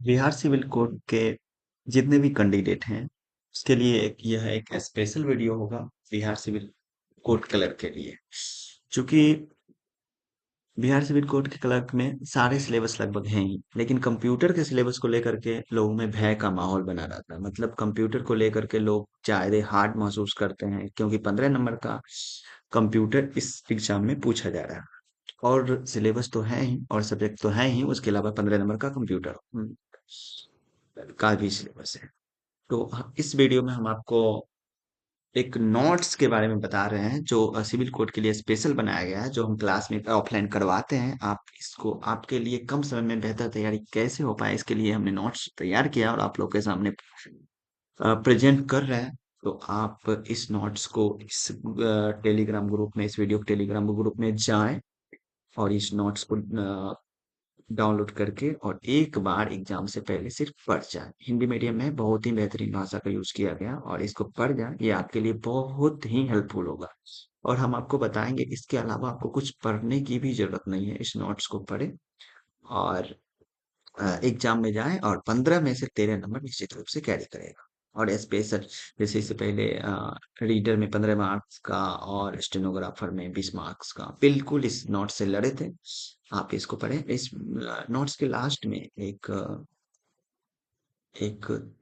Bihar civil code के जितने भी कैंडिडेट हैं उसके लिए यह एक स्पेशल वीडियो होगा। बिहार सिविल कोड क्लर्क के लिए, क्योंकि बिहार सिविल कोड के क्लर्क में सारे सिलेबस लगभग हैं ही, लेकिन कंप्यूटर के सिलेबस को लेकर के लोगों में भय का माहौल बना रहता है। मतलब कंप्यूटर को लेकर के लोग ज्यादा हार्ड महसूस करते हैं, क्योंकि 15 नंबर का कंप्यूटर इस एग्जाम में पूछा जा रहा है और सिलेबस तो है ही और सब्जेक्ट तो है ही, उसके अलावा 15 नंबर का कंप्यूटर का भी सिलेबस है। तो इस वीडियो में हम आपको एक नोट्स के बारे में बता रहे हैं जो सिविल कोड के लिए स्पेशल बनाया गया है, जो हम क्लास में ऑफलाइन करवाते हैं। आप इसको आपके लिए कम समय में बेहतर तैयारी कैसे हो पाए, इसके लिए हमने नोट्स तैयार किया और आप लोग के सामने प्रेजेंट कर रहे हैं। तो आप इस नोट्स को इस टेलीग्राम ग्रुप में, इस वीडियो के टेलीग्राम ग्रुप में जाएं और इस नोट्स को डाउनलोड करके और एक बार एग्जाम से पहले सिर्फ पढ़ जाए। हिंदी मीडियम में बहुत ही बेहतरीन भाषा का यूज किया गया और इसको पढ़ जाए, ये आपके लिए बहुत ही हेल्पफुल होगा। और हम आपको बताएंगे, इसके अलावा आपको कुछ पढ़ने की भी जरूरत नहीं है। इस नोट्स को पढ़े और एग्जाम में जाए और 15 में से 13 नंबर निश्चित रूप से कैरी करेगा। और स्पेशल जैसे इससे पहले रीडर में 15 मार्क्स का और स्टेनोग्राफर में 20 मार्क्स का बिल्कुल इस नोट से लड़े थे। आप इसको पढ़ें। इस नोट्स के लास्ट में एक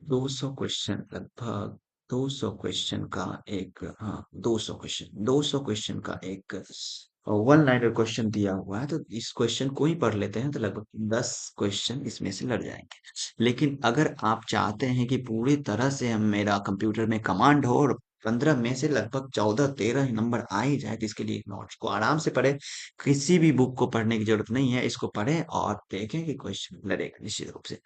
200 क्वेश्चन, लगभग 200 क्वेश्चन का एक, हाँ 200 क्वेश्चन का एक वन लाइनर क्वेश्चन दिया हुआ है। तो इस क्वेश्चन को ही पढ़ लेते हैं तो लगभग 10 क्वेश्चन इसमें से लड़ जाएंगे। लेकिन अगर आप चाहते हैं कि पूरी तरह से हम मेरा कंप्यूटर में कमांड हो और 15 में से लगभग 14-13 ही नंबर आ ही जाए, तो इसके लिए नोट्स को आराम से पढ़े। किसी भी बुक को पढ़ने की जरूरत नहीं है, इसको पढ़े और देखें कि क्वेश्चन लड़ेगा निश्चित रूप से।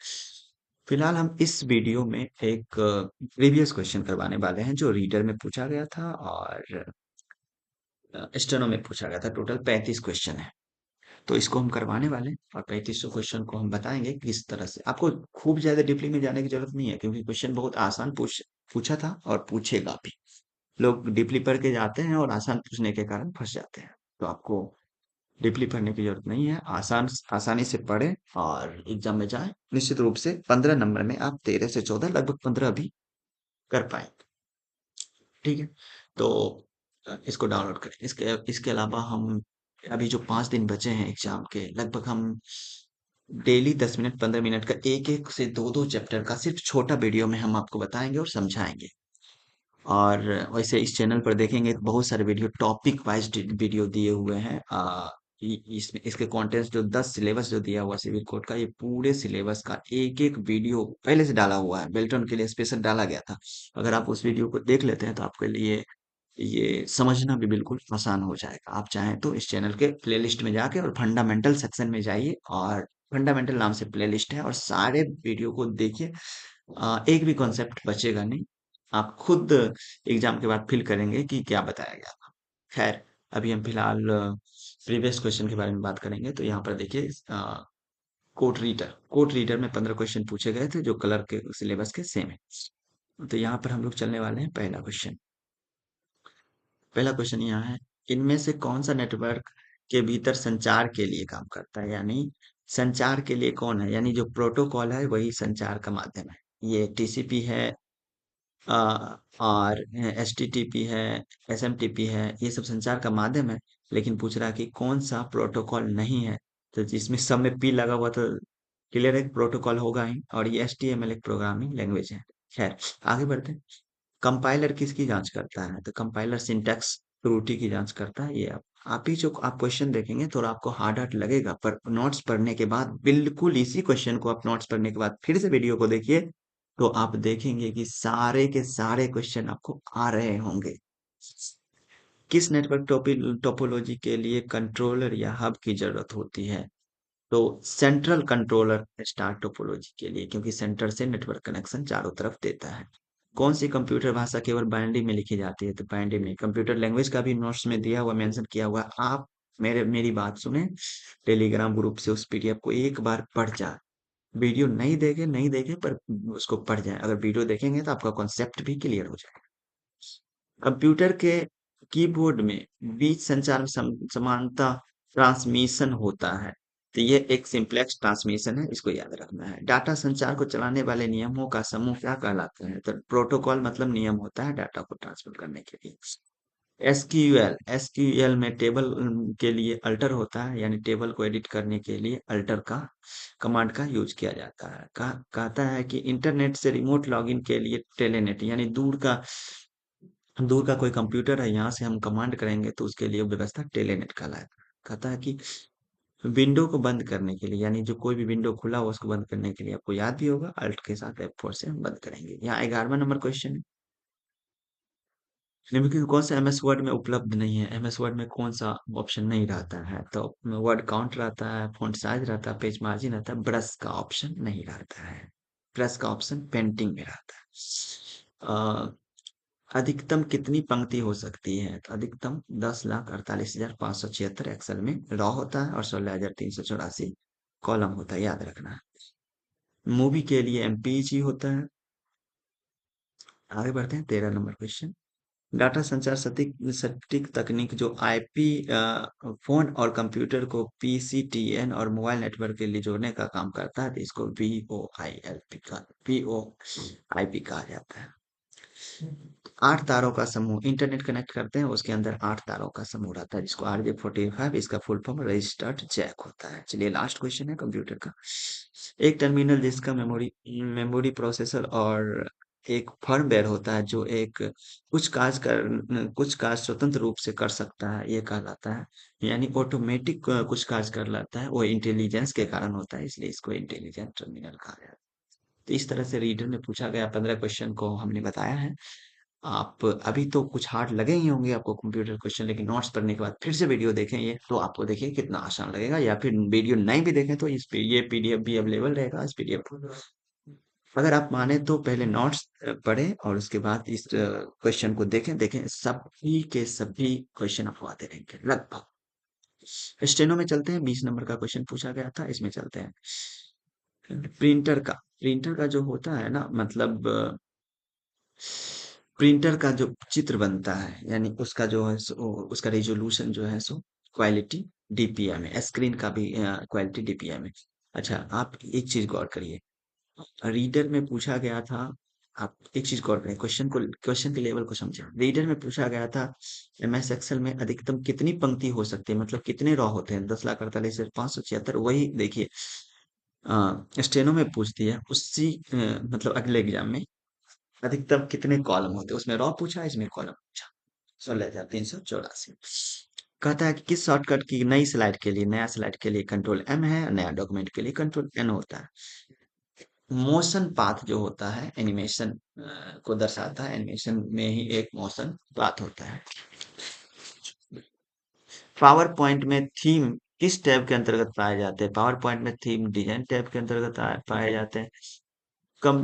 फिलहाल हम इस वीडियो में एक प्रीवियस क्वेश्चन करवाने वाले हैं जो रीडर में पूछा गया था और स्टेनो में पूछा गया था। टोटल 35 क्वेश्चन है, तो इसको हम करवाने वाले हैं और 3500 क्वेश्चन को हम बताएंगे किस तरह से। आपको खूब ज्यादा डीपली में जाने की जरूरत नहीं है, क्योंकि क्वेश्चन बहुत आसान पूछा था और पूछेगा भी। लोग डीपली पढ़ के जाते हैं और आसान पूछने के कारण फंस जाते हैं। तो आपको डीपली पढ़ने की जरूरत नहीं है, आसानी से पढ़े और एग्जाम में जाए। निश्चित रूप से 15 नंबर में आप 13 से 14, लगभग 15 भी कर पाएंगे। ठीक है, तो इसको डाउनलोड करें। इसके इसके अलावा हम अभी जो 5 दिन बचे हैं एग्जाम के, लगभग हम डेली 10 मिनट 15 मिनट का एक एक से दो दो चैप्टर का सिर्फ छोटा वीडियो में हम आपको बताएंगे और समझाएंगे। और वैसे इस चैनल पर देखेंगे तो बहुत सारे वीडियो टॉपिक वाइज वीडियो दिए हुए हैं। इसमें इसके कंटेंट्स जो 10 सिलेबस जो दिया हुआ सिविल कोड का, ये पूरे सिलेबस का एक एक वीडियो पहले से डाला हुआ है, बेल्टन के लिए स्पेशल डाला गया था। अगर आप उस वीडियो को देख लेते हैं तो आपके लिए ये समझना भी बिल्कुल आसान हो जाएगा। आप चाहें तो इस चैनल के प्लेलिस्ट में जाके और फंडामेंटल सेक्शन में जाइए और फंडामेंटल नाम से प्लेलिस्ट है और सारे वीडियो को देखिए। एक भी कॉन्सेप्ट बचेगा नहीं। आप खुद एग्जाम के बाद फील करेंगे कि क्या बताया गया था। खैर, अभी हम फिलहाल प्रीवियस क्वेश्चन के बारे में बात करेंगे। तो यहाँ पर देखिए, कोड रीडर में 15 क्वेश्चन पूछे गए थे जो कलर के सिलेबस के सेम है। तो यहाँ पर हम लोग चलने वाले हैं पहला क्वेश्चन। पहला क्वेश्चन यहाँ है, इनमें से कौन सा नेटवर्क के भीतर संचार के लिए काम करता है? यानी संचार के लिए कौन है, यानी जो प्रोटोकॉल है वही संचार का माध्यम है। ये टीसीपी है, और एचटीटीपी है, एसएमटीपी है, ये सब संचार का माध्यम है। लेकिन पूछ रहा है कि कौन सा प्रोटोकॉल नहीं है। तो जिसमें सब में पी लगा हुआ, तो क्लियर है प्रोटोकॉल होगा ही। और ये एचटीएमएल एक प्रोग्रामिंग लैंग्वेज है। खैर, आगे बढ़ते हैं। कंपाइलर किसकी जांच करता है? तो कंपाइलर सिंटैक्स त्रुटि की जांच करता है। ये आप ही जो आप क्वेश्चन देखेंगे थोड़ा आपको हार्ड हार्ड लगेगा, पर नोट्स पढ़ने के बाद बिल्कुल इसी क्वेश्चन को आप नोट्स पढ़ने के बाद फिर से वीडियो को देखिए, तो आप देखेंगे कि सारे के सारे क्वेश्चन आपको आ रहे होंगे। किस नेटवर्क टोपोलॉजी के लिए कंट्रोलर या हब की जरूरत होती है? तो सेंट्रल कंट्रोलर स्टार टोपोलॉजी के लिए, क्योंकि सेंटर से नेटवर्क कनेक्शन चारों तरफ देता है। कौन सी कंप्यूटर भाषा केवल बाइनरी में लिखी जाती है? तो बाइनरी में। कंप्यूटर लैंग्वेज का भी नोट्स में दिया हुआ, मेंशन किया हुआ। आप मेरी बात सुने, टेलीग्राम ग्रुप से उस पीडीएफ को एक बार पढ़ जाए। वीडियो नहीं देखे पर उसको पढ़ जाए। अगर वीडियो देखेंगे तो आपका कॉन्सेप्ट भी क्लियर हो जाएगा। कंप्यूटर के कीबोर्ड में बीच संचार समानता ट्रांसमिशन होता है। तो ये एक सिंपलेक्स ट्रांसमिशन है, इसको याद रखना है। डाटा संचार को चलाने वाले नियमों का समूह क्या कहलाता है? तो प्रोटोकॉल मतलब नियम होता है डाटा को ट्रांसफर करने के लिए। एसक्यूएल, एसक्यूएल में टेबल के लिए अल्टर होता है, यानी टेबल को एडिट करने के लिए अल्टर का कमांड का यूज किया जाता है। कहता है कि इंटरनेट से रिमोट लॉगिन के लिए टेलेनेट, यानी दूर का कोई कंप्यूटर है, यहाँ से हम कमांड करेंगे तो उसके लिए व्यवस्था टेलेनेट कहलाता है। कहता है कि विंडो को बंद करने के लिए, यानी जो कोई भी विंडो खुला हो उसको बंद करने के लिए, आपको याद भी होगा अल्ट के साथ F4 से हम बंद करेंगे। यहाँ 11वां नंबर क्वेश्चन है, निम्नलिखित में कौन सा एमएस वर्ड में उपलब्ध नहीं है? एमएस वर्ड में कौन सा ऑप्शन नहीं रहता है? तो वर्ड काउंट रहता है, फॉन्ट साइज रहता है, पेज मार्जिन रहता है, ब्रश का ऑप्शन नहीं रहता है। ब्रश का ऑप्शन पेंटिंग में रहता है। अधिकतम कितनी पंक्ति हो सकती है? तो अधिकतम 10,48,576 एक्सेल में रॉ होता है और 16,384 कॉलम होता है, याद रखना है। मूवी के लिए एमपीईजी होता है। आगे बढ़ते हैं, 13 नंबर क्वेश्चन। डाटा संचार सटीक सटीक तकनीक जो आईपी फोन और कंप्यूटर को पीसीटीएन और मोबाइल नेटवर्क के लिए जोड़ने का काम करता है, तो इसको वीओआईपी कहा जाता है। 8 तारों का समूह इंटरनेट कनेक्ट करते हैं, उसके अंदर 8 तारों का समूह रहता है, जिसको RJ45, इसका फुल फॉर्म रजिस्टर्ड जैक होता है। चलिए लास्ट क्वेश्चन है कंप्यूटर का। एक टर्मिनल जिसका मेमोरी मेमोरी प्रोसेसर और एक फर्मवेयर होता है, जो एक कुछ कार्य स्वतंत्र रूप से कर सकता है, ये कहलाता है, यानी ऑटोमेटिक कुछ कार्य कर लेता है, वो इंटेलिजेंस के कारण होता है, इसलिए इसको इंटेलिजेंट टर्मिनल कहा जाता है। तो इस तरह से रीडर में पूछा गया 15 क्वेश्चन को हमने बताया है। आप अभी तो कुछ हार्ड लगे ही होंगे आपको कंप्यूटर क्वेश्चन, लेकिन नोट्स पढ़ने के बाद फिर से वीडियो देखें ये, तो आपको देखिए कितना आसान लगेगा, या फिर वीडियो नहीं भी देखें तो इस पे ये पीडीएफ भी अवेलेबल रहेगा, इस पीडीएफ। अगर आप माने तो पहले नोट्स पढ़ें और उसके बाद इस क्वेश्चन को देखें देखें सभी के सभी क्वेश्चन आपको आते रहेंगे लगभग। स्टेनो में चलते हैं, 20 नंबर का क्वेश्चन पूछा गया था, इसमें चलते हैं। प्रिंटर का जो होता है ना, मतलब प्रिंटर का जो चित्र बनता है, यानी उसका जो है सो उसका रेजोल्यूशन जो है सो क्वालिटी डीपीआई में, स्क्रीन का भी क्वालिटी डीपीआई में। अच्छा, आप एक चीज गौर करिए, रीडर में पूछा गया था, आप एक चीज गौर करें, क्वेश्चन के लेवल को समझें। रीडर में पूछा गया था एमएस एक्सेल में अधिकतम कितनी पंक्ति हो सकती है, मतलब कितने रॉ होते हैं? 10,48,576। वही देखिए स्टेनो में पूछ दिया उसी मतलब अगले एग्जाम में अधिकतम कितने कॉलम होते हैं, उसमें रॉ पूछा, इसमें कॉलम पूछा। 16,384। कहता है कि किस शॉर्टकट की नई स्लाइड के लिए, नया स्लाइड के लिए कंट्रोल एम है, नया डॉक्यूमेंट के लिए कंट्रोल एन होता है। मोशन पाथ जो होता है एनिमेशन को दर्शाता है, एनिमेशन में ही एक मोशन पाथ होता है। पावर पॉइंट में थीम किस टैब के अंतर्गत पाए जाते हैं? पावर पॉइंट में थीम डिजाइन टैब के अंतर्गत पाए जाते हैं।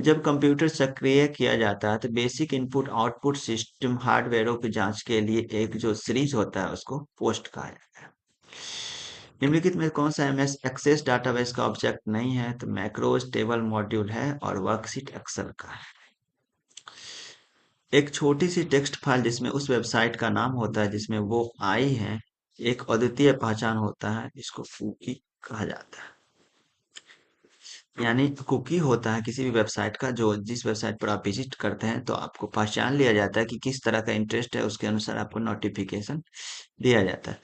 जब कंप्यूटर सक्रिय किया जाता है तो बेसिक इनपुट आउटपुट सिस्टम हार्डवेयरों की जांच के लिए एक जो सीरीज होता है उसको पोस्ट कहा जाता है। निम्नलिखित में कौन सा एमएस एक्सेस डाटाबेस का ऑब्जेक्ट नहीं है? तो मैक्रोज टेबल मॉड्यूल है और वर्कशीट एक्सेल का है। एक छोटी सी टेक्स्ट फाइल जिसमें उस वेबसाइट का नाम होता है जिसमें वो आई है, एक अद्वितीय पहचान होता है, इसको कुकी कहा जाता है। यानी कुकी होता है किसी भी वेबसाइट का, जो जिस वेबसाइट पर आप विजिट करते हैं तो आपको पहचान लिया जाता है कि किस तरह का इंटरेस्ट है, उसके अनुसार आपको नोटिफिकेशन दिया जाता है।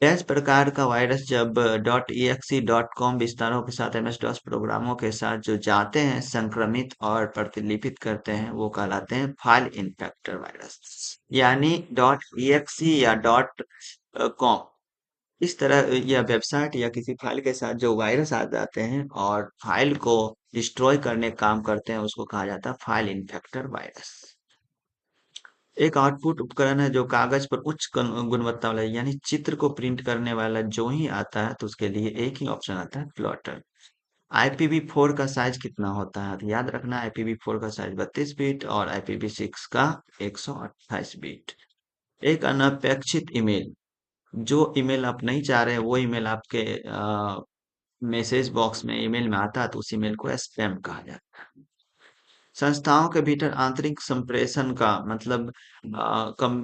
डैश प्रकार का वायरस जब .exe.com विस्तारों के साथ एमएस डॉस प्रोग्रामों के साथ जो जाते हैं, संक्रमित और प्रतिलिपित करते हैं, वो कहलाते हैं फाइल इन्फेक्टर वायरस। यानी .exe या .com इस तरह या वेबसाइट या किसी फाइल के साथ जो वायरस आ जाते हैं और फाइल को डिस्ट्रॉय करने का काम करते हैं, उसको कहा जाता है फाइल इन्फेक्टर वायरस। एक आउटपुट उपकरण है जो कागज पर उच्च गुणवत्ता वाला, यानी चित्र को प्रिंट करने वाला जो ही आता है तो उसके लिए एक ही ऑप्शन आता है प्लॉटर। IPv4 का साइज कितना होता है? तो याद रखना IPv4 का साइज 32 बिट और IPv6 का 128 बिट। एक अनपेक्षित ईमेल, जो ईमेल आप नहीं चाह रहे वो ईमेल आपके मैसेज बॉक्स में ईमेल में आता है तो उस ईमेल को स्पैम कहा जाता है। संस्थाओं के भीतर आंतरिक संप्रेषण का मतलब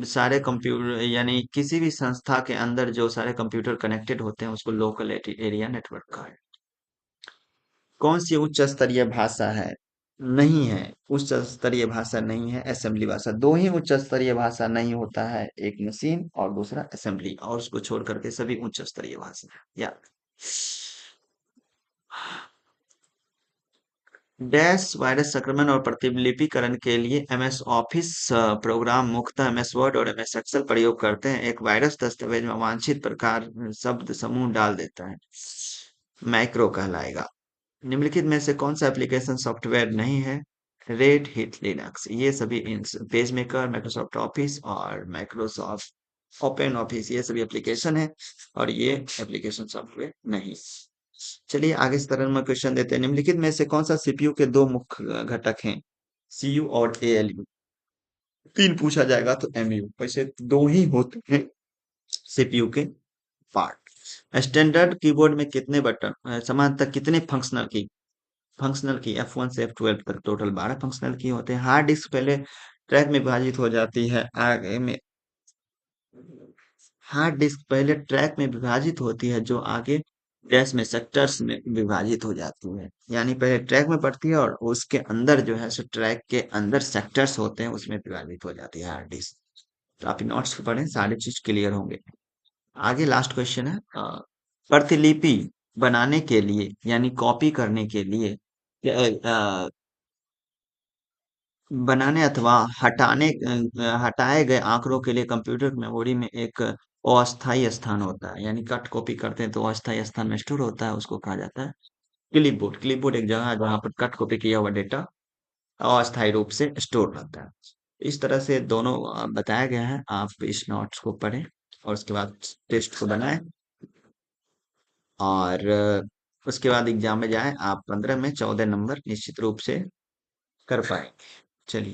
सारे कंप्यूटर यानी किसी भी संस्था के अंदर जो सारे कंप्यूटर कनेक्टेड होते हैं उसको लोकल एरिया नेटवर्क कहा है। कौन सी उच्च स्तरीय भाषा है? नहीं है, उच्च स्तरीय भाषा नहीं है असेंबली भाषा। दो ही उच्च स्तरीय भाषा नहीं होता है, एक मशीन और दूसरा असेंबली, और उसको छोड़ करके सभी उच्च स्तरीय भाषा या डैश वायरस संक्रमण और प्रतिलिपिकरण के लिए एमएस ऑफिस प्रोग्राम मुख्यतः एमएस वर्ड और एमएस एक्सेल प्रयोग करते हैं। एक वायरस दस्तावेज में वांछित प्रकार शब्द समूह डाल देता है, मैक्रो कहलाएगा। निम्नलिखित में से कौन सा एप्लीकेशन सॉफ्टवेयर नहीं है? रेड हिट लिनक्स, ये सभी पेज मेकर, माइक्रोसॉफ्ट ऑफिस और माइक्रोसॉफ्ट ओपन ऑफिस, ये सभी एप्लीकेशन है और ये एप्लीकेशन सॉफ्टवेयर नहीं। चलिए आगे इस तरह में क्वेश्चन देते हैं। निम्नलिखित में से कौन सा सीपीयू के दो मुख्य घटक हैं? सीयू और एएलयू। तीन पूछा जाएगा तो एमयू, वैसे दो ही होते हैं सीपीयू के पार्ट। स्टैंडर्ड कीबोर्ड में कितने बटन समानतः कितने फंक्शनल की F1 से F12 तक टोटल 12 फंक्शनल की होते हैं। हार्ड डिस्क पहले ट्रैक में विभाजित हो जाती है, आगे में हार्ड डिस्क पहले ट्रैक में विभाजित होती है जो आगे डैश में सेक्टर्स में विभाजित हो जाती है। यानी पहले ट्रैक में पड़ती है और उसके अंदर जो है सो ट्रैक के अंदर सेक्टर्स होते हैं उसमें विभाजित हो जाती है हार्ड डिस्क। तो आप नोट्स को पढ़ें, सारे चीज क्लियर होंगे। आगे लास्ट क्वेश्चन है, प्रतिलिपि बनाने के लिए यानी कॉपी करने के लिए बनाने अथवा हटाए गए आंकड़ों के लिए कंप्यूटर मेमोरी में एक अस्थायी स्थान होता है, यानी कट कॉपी करते हैं तो अस्थायी स्थान में स्टोर होता है, उसको कहा जाता है क्लिपबोर्ड। क्लिपबोर्ड एक जगह है जहाँ पर कट कॉपी किया हुआ डेटा अस्थायी रूप से स्टोर रहता है। इस तरह से दोनों बताया गया है, आप इस नोट्स को पढ़ें और उसके बाद टेस्ट को बनाएं और उसके बाद एग्जाम में जाएं। आप 15 में 14 नंबर निश्चित रूप से कर पाएंगे। चलिए।